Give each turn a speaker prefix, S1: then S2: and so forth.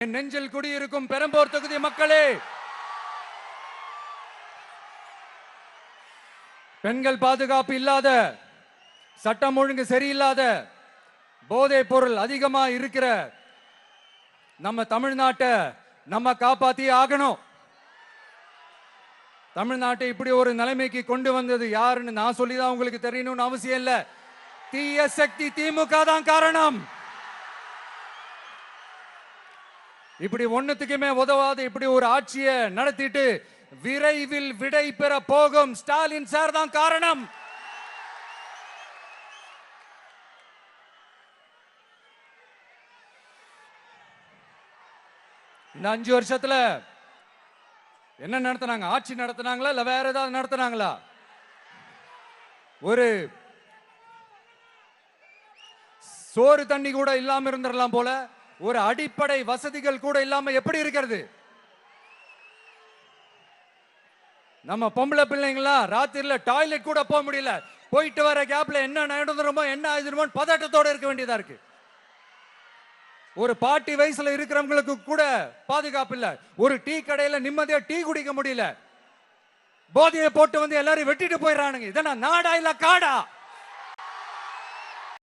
S1: நெஞ்சில் குடியிருக்கும் பெரம்பூர் தொகுதி மக்களே, பெண்கள் பாதுகாப்பு இல்லாத, சட்டம் ஒழுங்கு சரியில்லாத, போதைப் பொருள் அதிகமா இருக்கிற நம்ம தமிழ்நாட்டை நம்ம காப்பாத்தி ஆகணும். தமிழ்நாட்டை இப்படி ஒரு நிலைமைக்கு கொண்டு வந்தது யாருன்னு நான் சொல்லிதான் உங்களுக்கு தெரியணும்னு அவசியம் இல்ல. தீய சக்தி திமுக தான் காரணம். இப்படி ஒண்ணுத்துக்குமே உதவாத இப்படி ஒரு ஆட்சியை நடத்திட்டு விரைவில் விடை பெற போகும் ஸ்டாலின் சார் தான் காரணம். இந்த 5 வருஷத்துல என்ன நடத்தினாங்க? ஆட்சி நடத்தினாங்களா இல்ல வேற ஏதாவது நடத்தினாங்களா? ஒரு சோறு தண்ணி கூட இல்லாம இருந்திரலாம் போல, ஒரு அடிப்படை வசதிகள் கூட இல்லாம எப்படி இருக்கிறது? நம்ம பொம்பளை பிள்ளைங்களா ராத்திரில டாய்லெட் கூட போக முடியல. போயிட்டு வர கேப்ல என்ன நடந்துருமோ என்ன ஆயிடுமோ பதட்டத்தோட இருக்க வேண்டியதா இருக்கு. ஒரு பாட்டி வயசுல இருக்கிறவங்களுக்கு கூட பாதுகாப்பு இல்ல. ஒரு டீ கடையில நிம்மதியா டீ குடிக்க முடியல. போதையை போட்டு வந்து எல்லாரும் வெட்டிட்டு போயிடறானுங்க. இதெல்லாம் நாடா இல்ல காடா?